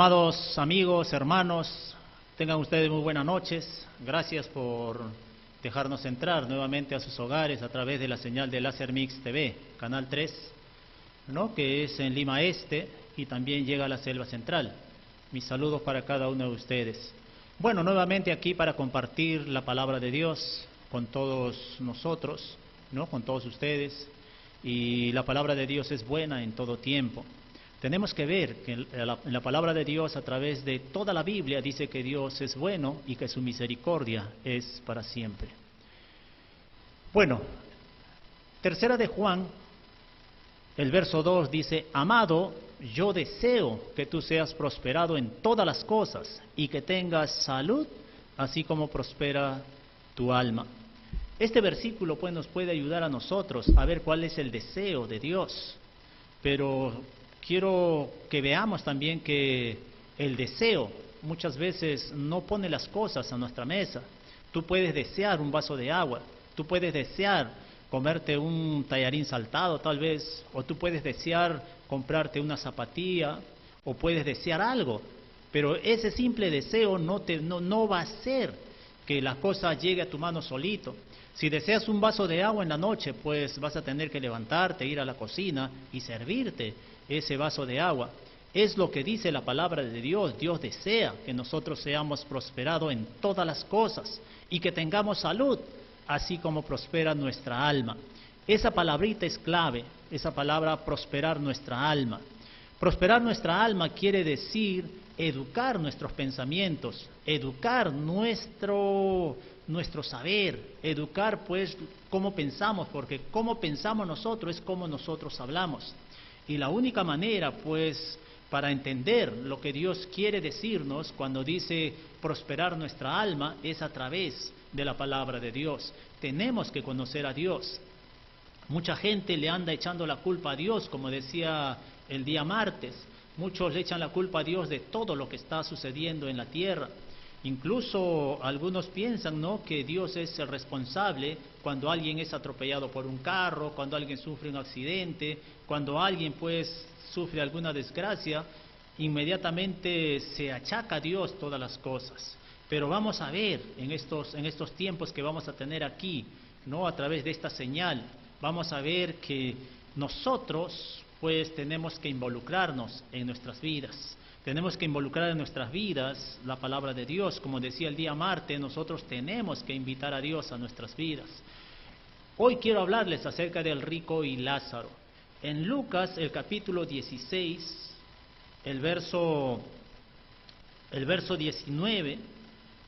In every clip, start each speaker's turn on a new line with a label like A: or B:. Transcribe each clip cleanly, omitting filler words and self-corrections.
A: Amados amigos, hermanos, tengan ustedes muy buenas noches. Gracias por dejarnos entrar nuevamente a sus hogares a través de la señal de Láser Mix TV, Canal 3, que es en Lima Este y también llega a la Selva Central. Mis saludos para cada uno de ustedes. Bueno, nuevamente aquí para compartir la palabra de Dios con todos nosotros, con todos ustedes. Y la palabra de Dios es buena en todo tiempo. Tenemos que ver que en la palabra de Dios, a través de toda la Biblia, dice que Dios es bueno y que su misericordia es para siempre. Bueno, tercera de Juan, el verso 2 dice: Amado, yo deseo que tú seas prosperado en todas las cosas y que tengas salud, así como prospera tu alma. Este versículo pues nos puede ayudar a nosotros a ver cuál es el deseo de Dios, pero quiero que veamos también que el deseo muchas veces no pone las cosas a nuestra mesa. Tú puedes desear un vaso de agua, tú puedes desear comerte un tallarín saltado tal vez, o tú puedes desear comprarte una zapatilla, o puedes desear algo, pero ese simple deseo no va a hacer que la cosa llegue a tu mano solito. Si deseas un vaso de agua en la noche, pues vas a tener que levantarte, ir a la cocina y servirte ese vaso de agua. Es lo que dice la palabra de Dios. Dios desea que nosotros seamos prosperados en todas las cosas y que tengamos salud, así como prospera nuestra alma. Esa palabrita es clave, esa palabra prosperar nuestra alma. Prosperar nuestra alma quiere decir educar nuestros pensamientos, educar nuestro saber, educar pues cómo pensamos, porque cómo pensamos nosotros es cómo nosotros hablamos. Y la única manera pues para entender lo que Dios quiere decirnos cuando dice prosperar nuestra alma es a través de la palabra de Dios. Tenemos que conocer a Dios. Mucha gente le anda echando la culpa a Dios, como decía el día martes. Muchos le echan la culpa a Dios de todo lo que está sucediendo en la tierra. Incluso algunos piensan, que Dios es el responsable cuando alguien es atropellado por un carro, cuando alguien sufre un accidente, cuando alguien pues sufre alguna desgracia, inmediatamente se achaca a Dios todas las cosas. Pero vamos a ver en estos tiempos que vamos a tener aquí, a través de esta señal, vamos a ver que nosotros pues tenemos que involucrarnos en nuestras vidas. Tenemos que involucrar en nuestras vidas la palabra de Dios. Como decía el día martes, nosotros tenemos que invitar a Dios a nuestras vidas. Hoy quiero hablarles acerca del rico y Lázaro. En Lucas, el capítulo 16, el verso 19,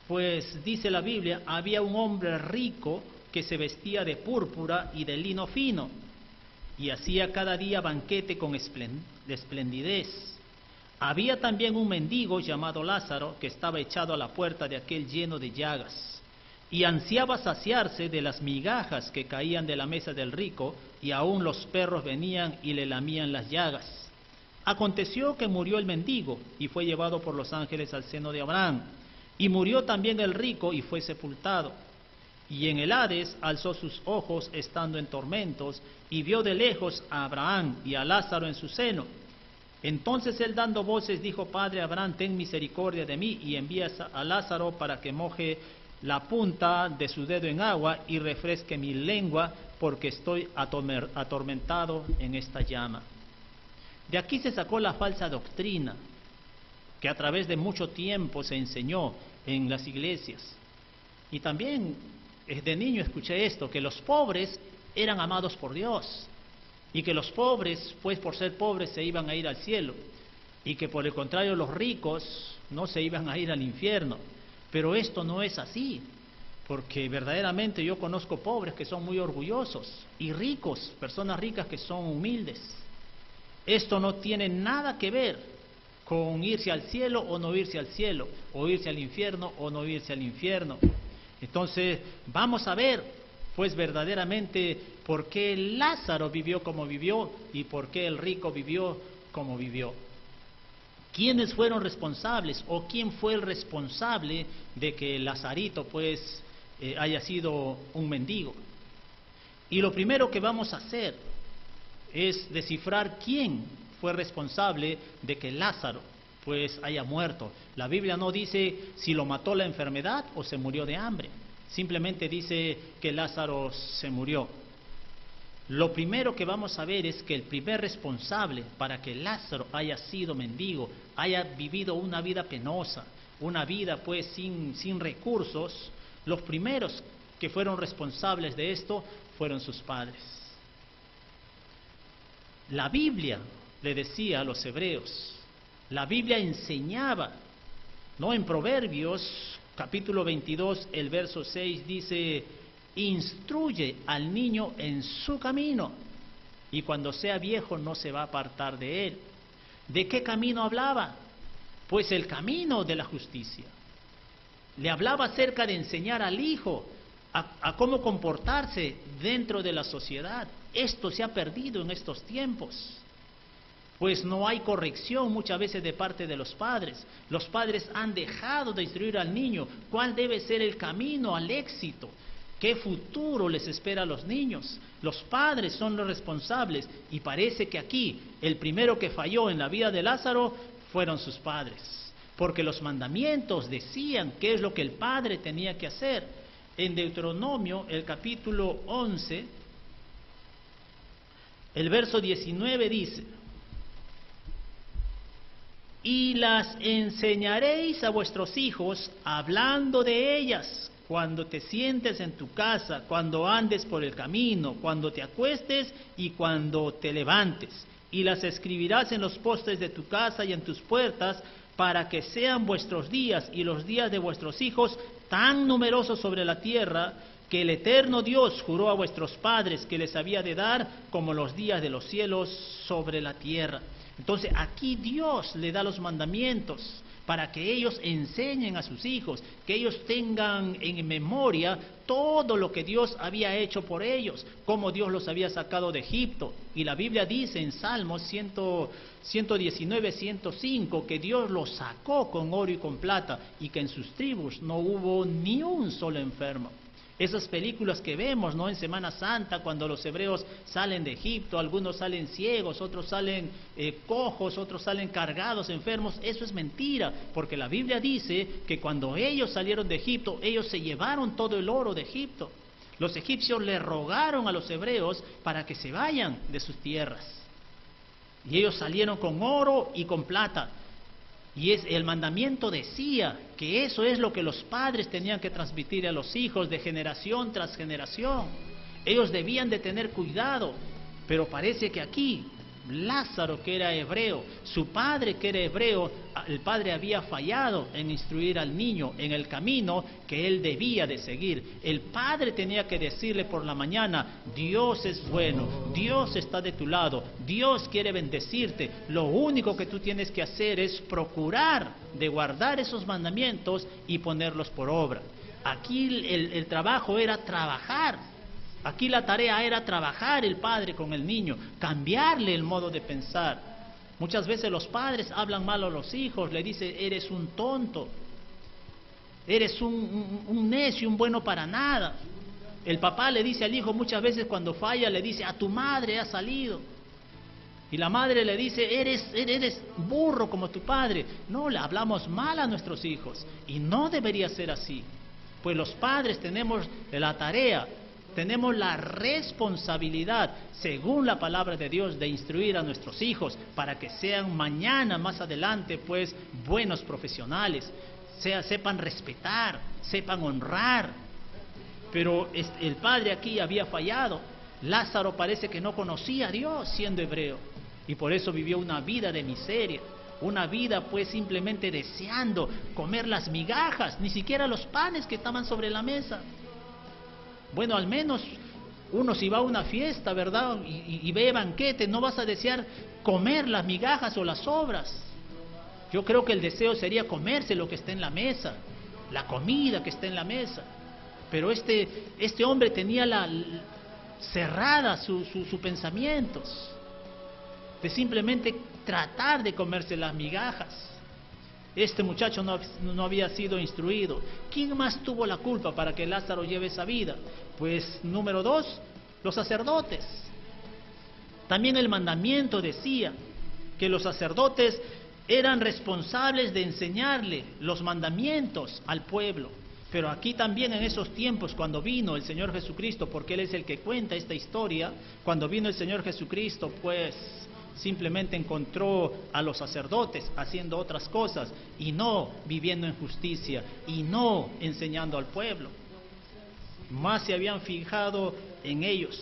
A: pues dice la Biblia: había un hombre rico que se vestía de púrpura y de lino fino, y hacía cada día banquete con esplendidez. Había también un mendigo llamado Lázaro que estaba echado a la puerta de aquel lleno de llagas, y ansiaba saciarse de las migajas que caían de la mesa del rico, y aún los perros venían y le lamían las llagas. Aconteció que murió el mendigo y fue llevado por los ángeles al seno de Abraham, y murió también el rico y fue sepultado. Y en el Hades alzó sus ojos estando en tormentos, y vio de lejos a Abraham y a Lázaro en su seno. Entonces él, dando voces, dijo: Padre Abraham, ten misericordia de mí, y envías a Lázaro para que moje la punta de su dedo en agua y refresque mi lengua, porque estoy atormentado en esta llama. De aquí se sacó la falsa doctrina que a través de mucho tiempo se enseñó en las iglesias. Y también desde niño escuché esto, que los pobres eran amados por Dios, y que los pobres, pues por ser pobres, se iban a ir al cielo, y que por el contrario los ricos no se iban a ir al infierno. Pero esto no es así, porque verdaderamente yo conozco pobres que son muy orgullosos, y ricos, personas ricas que son humildes. Esto no tiene nada que ver con irse al cielo o no irse al cielo, o irse al infierno o no irse al infierno. Entonces vamos a ver pues verdaderamente por qué Lázaro vivió como vivió y por qué el rico vivió como vivió. ¿Quiénes fueron responsables o quién fue el responsable de que Lazarito pues haya sido un mendigo? Y lo primero que vamos a hacer es descifrar quién fue responsable de que Lázaro pues haya muerto. La Biblia no dice si lo mató la enfermedad o se murió de hambre. Simplemente dice que Lázaro se murió. Lo primero que vamos a ver es que el primer responsable para que Lázaro haya sido mendigo, haya vivido una vida penosa, una vida pues sin recursos, los primeros que fueron responsables de esto fueron sus padres. La Biblia le decía a los hebreos, la Biblia enseñaba, ¿no? En Proverbios capítulo 22, el verso 6 dice: instruye al niño en su camino, y cuando sea viejo no se va a apartar de él. ¿De qué camino hablaba? Pues el camino de la justicia. Le hablaba acerca de enseñar al hijo a cómo comportarse dentro de la sociedad. Esto se ha perdido en estos tiempos, pues no hay corrección muchas veces de parte de los padres. Los padres han dejado de instruir al niño cuál debe ser el camino al éxito, qué futuro les espera a los niños. Los padres son los responsables, y parece que aquí el primero que falló en la vida de Lázaro fueron sus padres, porque los mandamientos decían qué es lo que el padre tenía que hacer. En Deuteronomio, el capítulo 11, el verso 19 dice: y las enseñaréis a vuestros hijos, hablando de ellas, cuando te sientes en tu casa, cuando andes por el camino, cuando te acuestes y cuando te levantes. Y las escribirás en los postes de tu casa y en tus puertas, para que sean vuestros días y los días de vuestros hijos tan numerosos sobre la tierra, que el eterno Dios juró a vuestros padres que les había de dar, como los días de los cielos sobre la tierra. Entonces aquí Dios le da los mandamientos para que ellos enseñen a sus hijos, que ellos tengan en memoria todo lo que Dios había hecho por ellos, cómo Dios los había sacado de Egipto. Y la Biblia dice en Salmos 119, 105, que Dios los sacó con oro y con plata, y que en sus tribus no hubo ni un solo enfermo. Esas películas que vemos, ¿no?, en Semana Santa, cuando los hebreos salen de Egipto, algunos salen ciegos, otros salen cojos, otros salen cargados, enfermos, eso es mentira, porque la Biblia dice que cuando ellos salieron de Egipto, ellos se llevaron todo el oro de Egipto. Los egipcios le rogaron a los hebreos para que se vayan de sus tierras, y ellos salieron con oro y con plata. Y el mandamiento decía que eso es lo que los padres tenían que transmitir a los hijos de generación tras generación. Ellos debían de tener cuidado, pero parece que aquí Lázaro, que era hebreo, su padre, que era hebreo, el padre había fallado en instruir al niño en el camino que él debía de seguir. El padre tenía que decirle por la mañana: Dios es bueno, Dios está de tu lado, Dios quiere bendecirte, lo único que tú tienes que hacer es procurar de guardar esos mandamientos y ponerlos por obra. Aquí el trabajo era trabajar. Aquí la tarea era trabajar el padre con el niño, cambiarle el modo de pensar. Muchas veces los padres hablan mal a los hijos, le dicen: eres un tonto, eres un necio, un bueno para nada. El papá le dice al hijo muchas veces cuando falla, le dice: a tu madre ha salido. Y la madre le dice: eres burro como tu padre. No, le hablamos mal a nuestros hijos, y no debería ser así. Pues los padres tenemos la tarea, tenemos la responsabilidad, según la palabra de Dios, de instruir a nuestros hijos para que sean mañana, más adelante, pues buenos profesionales, sepan respetar, sepan honrar. Pero el padre aquí había fallado. Lázaro parece que no conocía a Dios siendo hebreo, y por eso vivió una vida de miseria, una vida pues simplemente deseando comer las migajas, ni siquiera los panes que estaban sobre la mesa. Bueno, al menos uno si va a una fiesta, ¿verdad?, y ve banquete, no vas a desear comer las migajas o las sobras. Yo creo que el deseo sería comerse lo que está en la mesa, la comida que está en la mesa. Pero este hombre tenía cerrada sus pensamientos, de simplemente tratar de comerse las migajas. Este muchacho no había sido instruido. ¿Quién más tuvo la culpa para que Lázaro lleve esa vida? Pues número 2, los sacerdotes. También el mandamiento decía que los sacerdotes eran responsables de enseñarle los mandamientos al pueblo. Pero aquí también en esos tiempos, cuando vino el Señor Jesucristo, porque Él es el que cuenta esta historia, cuando vino el Señor Jesucristo, pues simplemente encontró a los sacerdotes haciendo otras cosas y no viviendo en justicia y no enseñando al pueblo. Más se habían fijado en ellos.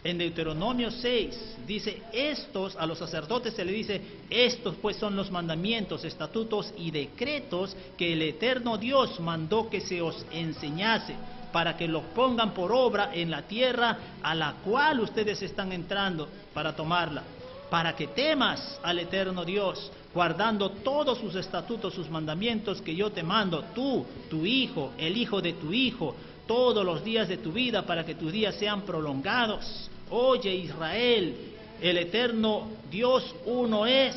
A: En Deuteronomio 6 dice, estos, a los sacerdotes se le dice, estos pues son los mandamientos, estatutos y decretos que el eterno Dios mandó que se os enseñase, para que los pongan por obra en la tierra a la cual ustedes están entrando para tomarla, para que temas al eterno Dios, guardando todos sus estatutos, sus mandamientos que yo te mando, tú, tu hijo, el hijo de tu hijo, todos los días de tu vida, para que tus días sean prolongados. Oye Israel, el eterno Dios uno es.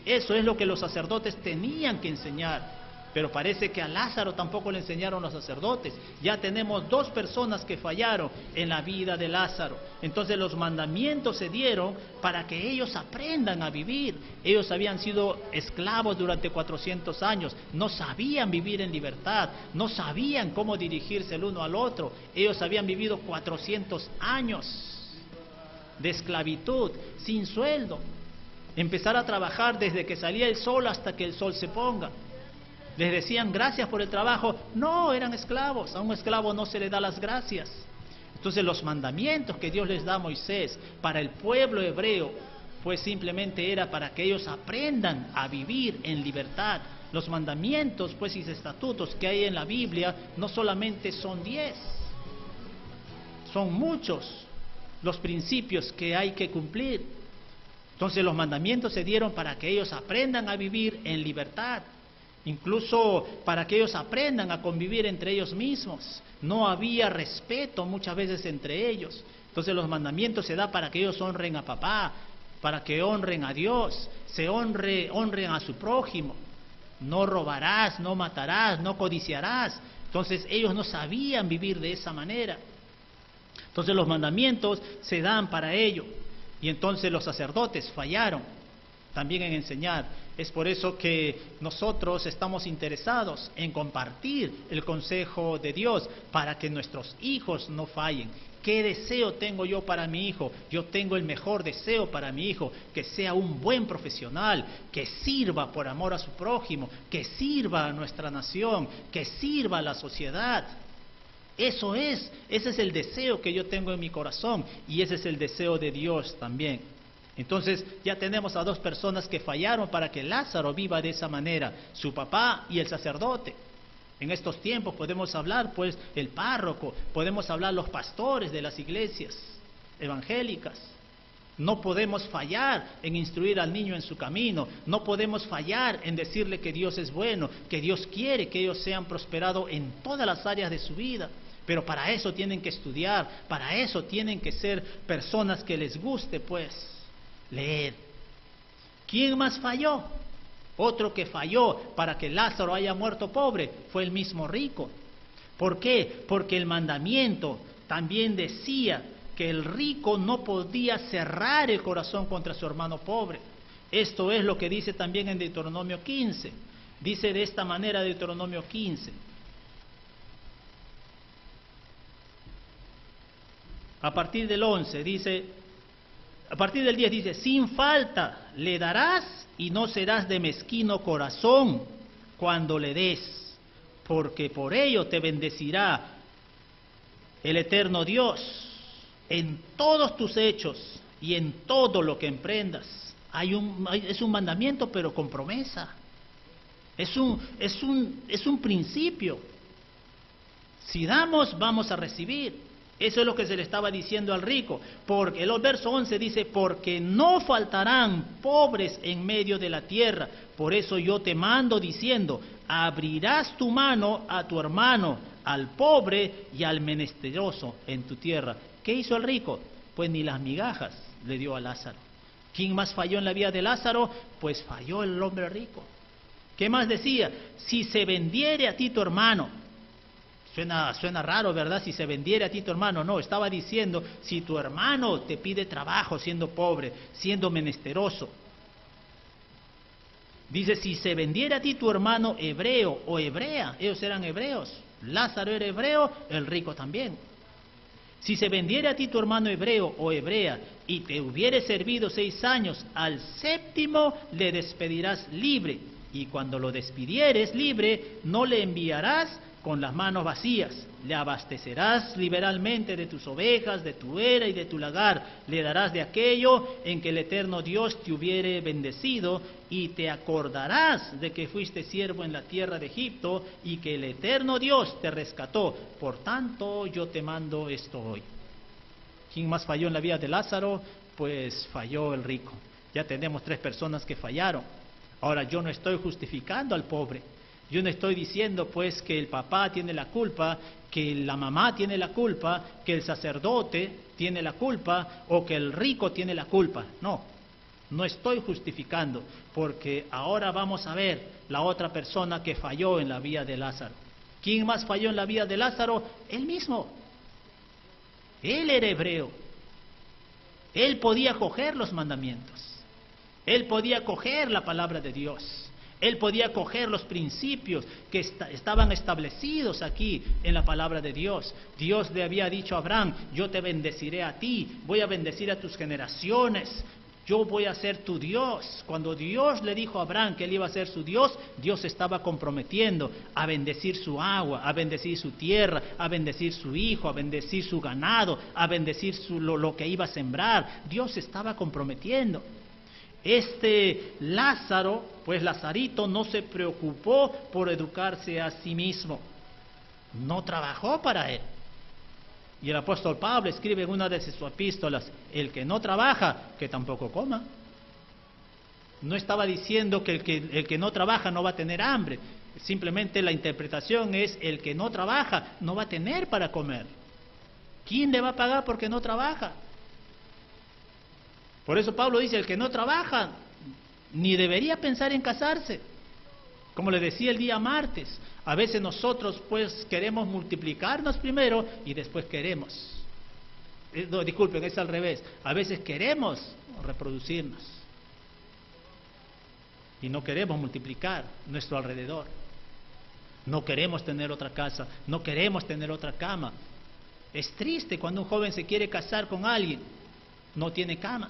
A: Eso es lo que los sacerdotes tenían que enseñar. Pero parece que a Lázaro tampoco le enseñaron los sacerdotes. Ya tenemos 2 personas que fallaron en la vida de Lázaro. Entonces los mandamientos se dieron para que ellos aprendan a vivir. Ellos habían sido esclavos durante 400 años. No sabían vivir en libertad. No sabían cómo dirigirse el uno al otro. Ellos habían vivido 400 años de esclavitud, sin sueldo. Empezar a trabajar desde que salía el sol hasta que el sol se ponga. Les decían gracias por el trabajo. No, eran esclavos. A un esclavo no se le da las gracias. Entonces los mandamientos que Dios les da a Moisés para el pueblo hebreo, pues simplemente era para que ellos aprendan a vivir en libertad. Los mandamientos, pues, y estatutos que hay en la Biblia no solamente son 10, son muchos los principios que hay que cumplir. Entonces los mandamientos se dieron para que ellos aprendan a vivir en libertad. Incluso para que ellos aprendan a convivir entre ellos mismos. No había respeto muchas veces entre ellos. Entonces los mandamientos se dan para que ellos honren a papá, para que honren a Dios, honren a su prójimo. No robarás, no matarás, no codiciarás. Entonces ellos no sabían vivir de esa manera. Entonces los mandamientos se dan para ello. Y entonces los sacerdotes fallaron también en enseñar. Es por eso que nosotros estamos interesados en compartir el consejo de Dios para que nuestros hijos no fallen. ¿Qué deseo tengo yo para mi hijo? Yo tengo el mejor deseo para mi hijo, que sea un buen profesional, que sirva por amor a su prójimo, que sirva a nuestra nación, que sirva a la sociedad. Ese es el deseo que yo tengo en mi corazón y ese es el deseo de Dios también. Entonces ya tenemos a 2 personas que fallaron para que Lázaro viva de esa manera, su papá y el sacerdote. En estos tiempos podemos hablar pues el párroco, podemos hablar los pastores de las iglesias evangélicas. No podemos fallar en instruir al niño en su camino, no podemos fallar en decirle que Dios es bueno, que Dios quiere que ellos sean prosperados en todas las áreas de su vida. Pero para eso tienen que estudiar, para eso tienen que ser personas que les guste pues leer. ¿Quién más falló? Otro que falló para que Lázaro haya muerto pobre fue el mismo rico. ¿Por qué? Porque el mandamiento también decía que el rico no podía cerrar el corazón contra su hermano pobre. Esto es lo que dice también en Deuteronomio 15. Dice de esta manera Deuteronomio 15. A partir del 11 dice... A partir del 10 dice, sin falta le darás y no serás de mezquino corazón cuando le des, porque por ello te bendecirá el eterno Dios en todos tus hechos y en todo lo que emprendas. Es un mandamiento pero con promesa. Es un principio. Si damos, vamos a recibir. Eso es lo que se le estaba diciendo al rico, porque el verso 11 dice, porque no faltarán pobres en medio de la tierra, por eso yo te mando diciendo, abrirás tu mano a tu hermano, al pobre y al menesteroso en tu tierra. ¿Qué hizo el rico? Pues ni las migajas le dio a Lázaro. ¿Quién más falló en la vida de Lázaro? Pues falló el hombre rico. ¿Qué más decía? Si se vendiere a ti tu hermano. Suena raro, ¿verdad? Si se vendiera a ti tu hermano. No, estaba diciendo, si tu hermano te pide trabajo siendo pobre, siendo menesteroso. Dice, si se vendiera a ti tu hermano hebreo o hebrea, ellos eran hebreos, Lázaro era hebreo, el rico también. Si se vendiera a ti tu hermano hebreo o hebrea y te hubiere servido 6 años, al 7º le despedirás libre. Y cuando lo despidieres libre, no le enviarás con las manos vacías. Le abastecerás liberalmente de tus ovejas, de tu era y de tu lagar. Le darás de aquello en que el eterno Dios te hubiere bendecido, y te acordarás de que fuiste siervo en la tierra de Egipto y que el eterno Dios te rescató. Por tanto, yo te mando esto hoy. ¿Quién más falló en la vida de Lázaro? Pues falló el rico. Ya tenemos 3 personas que fallaron. Ahora, yo no estoy justificando al pobre. Yo no estoy diciendo pues que el papá tiene la culpa, que la mamá tiene la culpa, que el sacerdote tiene la culpa o que el rico tiene la culpa. No, no estoy justificando, porque ahora vamos a ver la otra persona que falló en la vida de Lázaro. ¿Quién más falló en la vida de Lázaro? Él mismo. Él era hebreo. Él podía coger los mandamientos. Él podía coger la palabra de Dios. Él podía coger los principios que estaban establecidos aquí en la palabra de Dios. Dios le había dicho a Abraham, yo te bendeciré a ti, voy a bendecir a tus generaciones, yo voy a ser tu Dios. Cuando Dios le dijo a Abraham que él iba a ser su Dios, Dios estaba comprometiendo a bendecir su agua, a bendecir su tierra, a bendecir su hijo, a bendecir su ganado, a bendecir lo que iba a sembrar. Dios estaba comprometiendo. Este Lázaro, pues Lazarito, no se preocupó por educarse a sí mismo, no trabajó para él. Y el apóstol Pablo escribe en una de sus epístolas, el que no trabaja, que tampoco coma. No estaba diciendo que el que no trabaja no va a tener hambre, simplemente la interpretación es, el que no trabaja no va a tener para comer. ¿Quién le va a pagar porque no trabaja? Por eso Pablo dice, el que no trabaja ni debería pensar en casarse. Como le decía el día martes, a veces nosotros pues queremos multiplicarnos primero y después queremos. No, disculpen, es al revés. A veces queremos reproducirnos y no queremos multiplicar nuestro alrededor. No queremos tener otra casa, no queremos tener otra cama. Es triste cuando un joven se quiere casar con alguien, no tiene cama.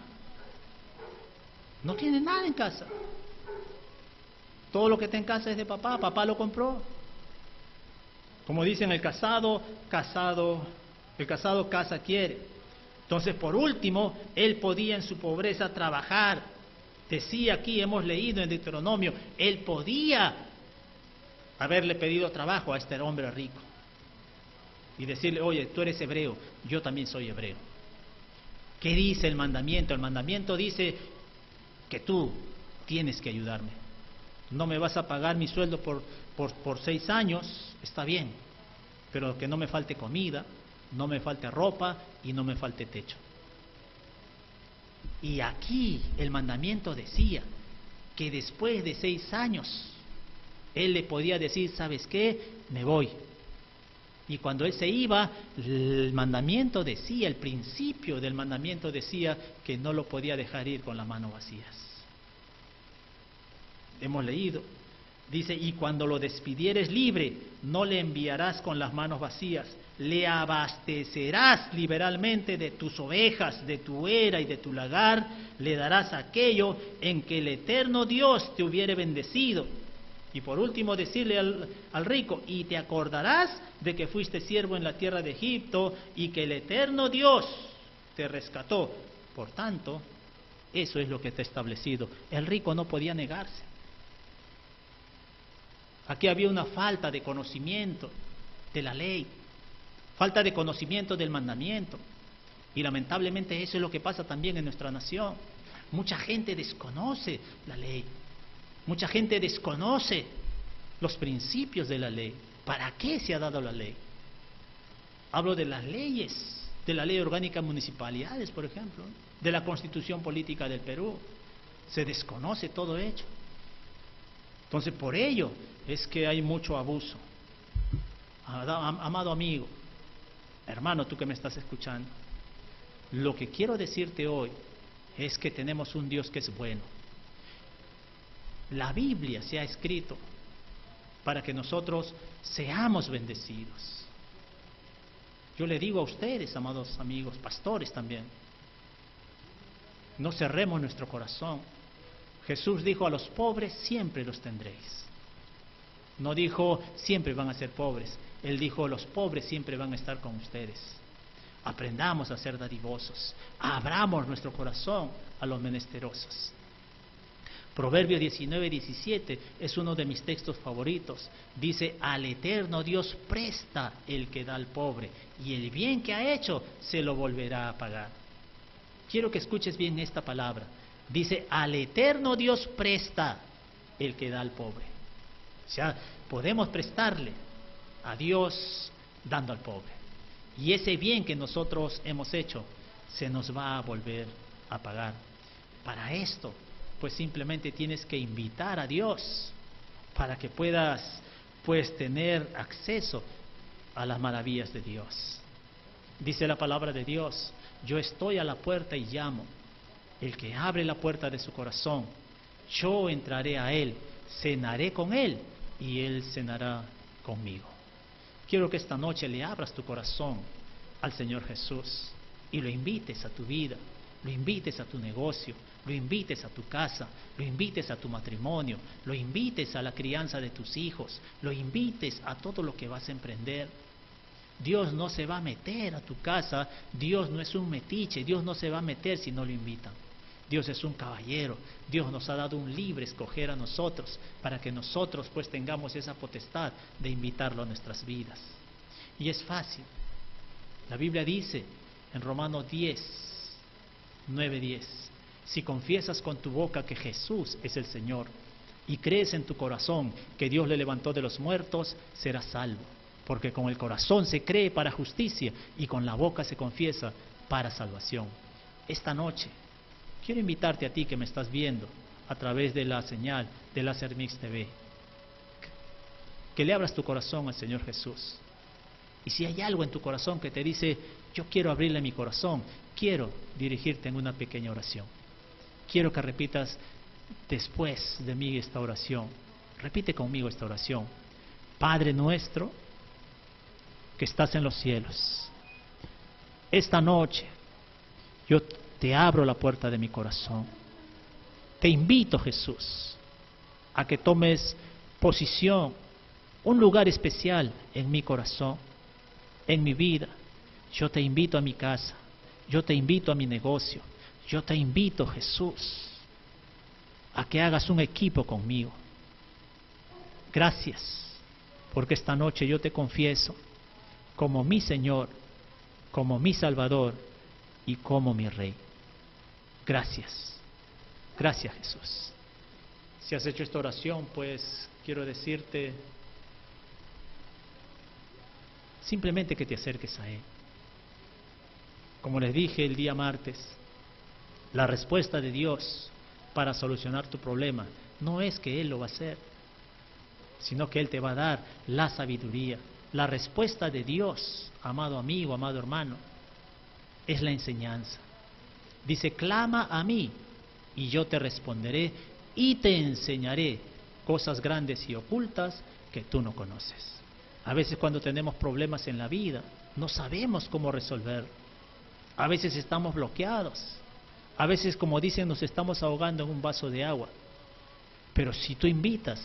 A: No tiene nada en casa. Todo lo que está en casa es de papá, papá lo compró. Como dicen, el casado casa quiere. Entonces, por último, él podía en su pobreza trabajar. Decía aquí, hemos leído en Deuteronomio, él podía haberle pedido trabajo a este hombre rico y decirle, oye, tú eres hebreo, yo también soy hebreo. ¿Qué dice el mandamiento? El mandamiento dice que tú tienes que ayudarme. No me vas a pagar mi sueldo por 6 años, está bien, pero que no me falte comida, no me falte ropa y no me falte techo. Y aquí el mandamiento decía que después de 6 años él le podía decir, ¿sabes qué? Me voy. Y cuando él se iba, el mandamiento decía, el principio del mandamiento decía que no lo podía dejar ir con las manos vacías. Hemos leído, dice, y cuando lo despidieres libre, no le enviarás con las manos vacías, le abastecerás liberalmente de tus ovejas, de tu era y de tu lagar, le darás aquello en que el eterno Dios te hubiere bendecido. Y por último decirle al rico, y te acordarás de que fuiste siervo en la tierra de Egipto y que el eterno Dios te rescató. Por tanto, eso es lo que está establecido. El rico no podía negarse. Aquí había una falta de conocimiento de la ley, falta de conocimiento del mandamiento. Y lamentablemente eso es lo que pasa también en nuestra nación. Mucha gente desconoce la ley. Mucha gente desconoce los principios de la ley. ¿Para qué se ha dado la ley? Hablo de las leyes, de la ley orgánica de municipalidades, por ejemplo, de la constitución política del Perú. Se desconoce todo ello. Entonces, por ello es que hay mucho abuso. Amado amigo, hermano, tú que me estás escuchando, lo que quiero decirte hoy es que tenemos un Dios que es bueno. La Biblia se ha escrito para que nosotros seamos bendecidos. Yo le digo a ustedes, amados amigos, pastores también, no cerremos nuestro corazón. Jesús dijo: a los pobres siempre los tendréis. No dijo siempre van a ser pobres. Él dijo: los pobres siempre van a estar con ustedes. Aprendamos a ser dadivosos. Abramos nuestro corazón a los menesterosos. Proverbios 19:17 es uno de mis textos favoritos. Dice: al eterno Dios presta el que da al pobre, y el bien que ha hecho se lo volverá a pagar. Quiero que escuches bien esta palabra. Dice: al eterno Dios presta el que da al pobre. O sea, podemos prestarle a Dios dando al pobre. Y ese bien que nosotros hemos hecho se nos va a volver a pagar. Para esto, pues simplemente tienes que invitar a Dios para que puedas, pues, tener acceso a las maravillas de Dios. Dice la palabra de Dios: yo estoy a la puerta y llamo. El que abre la puerta de su corazón, yo entraré a él, cenaré con él y él cenará conmigo. Quiero que esta noche le abras tu corazón al Señor Jesús y lo invites a tu vida, lo invites a tu negocio, lo invites a tu casa, lo invites a tu matrimonio, lo invites a la crianza de tus hijos, lo invites a todo lo que vas a emprender. Dios no se va a meter a tu casa, Dios no es un metiche, Dios no se va a meter si no lo invitan. Dios es un caballero, Dios nos ha dado un libre escoger a nosotros para que nosotros pues tengamos esa potestad de invitarlo a nuestras vidas. Y es fácil. La Biblia dice en Romanos 9:10, si confiesas con tu boca que Jesús es el Señor y crees en tu corazón que Dios le levantó de los muertos, serás salvo. Porque con el corazón se cree para justicia y con la boca se confiesa para salvación. Esta noche quiero invitarte a ti que me estás viendo a través de la señal de Láser Mix TV, que le abras tu corazón al Señor Jesús. Y si hay algo en tu corazón que te dice: yo quiero abrirle mi corazón, quiero dirigirte en una pequeña oración. Quiero que repitas después de mí esta oración. Repite conmigo esta oración. Padre nuestro que estás en los cielos, esta noche yo te abro la puerta de mi corazón. Te invito, Jesús, a que tomes posición, un lugar especial en mi corazón, en mi vida. Yo te invito a mi casa, yo te invito a mi negocio, yo te invito, Jesús, a que hagas un equipo conmigo. Gracias, porque esta noche yo te confieso como mi Señor, como mi Salvador y como mi Rey. Gracias. Gracias, Jesús. Si has hecho esta oración, pues quiero decirte simplemente que te acerques a Él. Como les dije el día martes, la respuesta de Dios para solucionar tu problema no es que Él lo va a hacer, sino que Él te va a dar la sabiduría. La respuesta de Dios, amado amigo, amado hermano, es la enseñanza. Dice: clama a mí y yo te responderé y te enseñaré cosas grandes y ocultas que tú no conoces. A veces cuando tenemos problemas en la vida, no sabemos cómo resolver. A veces estamos bloqueados. A veces, como dicen, nos estamos ahogando en un vaso de agua. Pero si tú invitas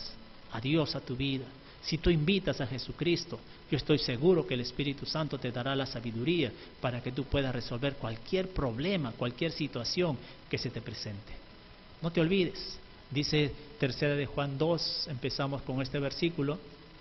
A: a Dios a tu vida, si tú invitas a Jesucristo, yo estoy seguro que el Espíritu Santo te dará la sabiduría para que tú puedas resolver cualquier problema, cualquier situación que se te presente. No te olvides, dice 3 de Juan 2, empezamos con este versículo: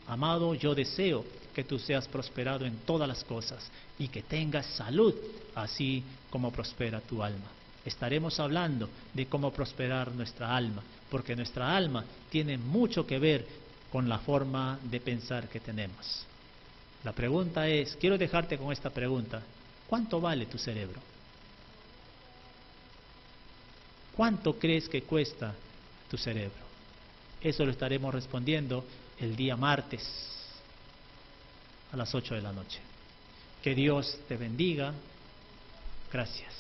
A: amado, yo deseo que tú seas prosperado en todas las cosas y que tengas salud, así como prospera tu alma. Estaremos hablando de cómo prosperar nuestra alma, porque nuestra alma tiene mucho que ver con la forma de pensar que tenemos. La pregunta es, quiero dejarte con esta pregunta: ¿cuánto vale tu cerebro? ¿Cuánto crees que cuesta tu cerebro? Eso lo estaremos respondiendo el día martes a las 8 de la noche. Que Dios te bendiga. Gracias.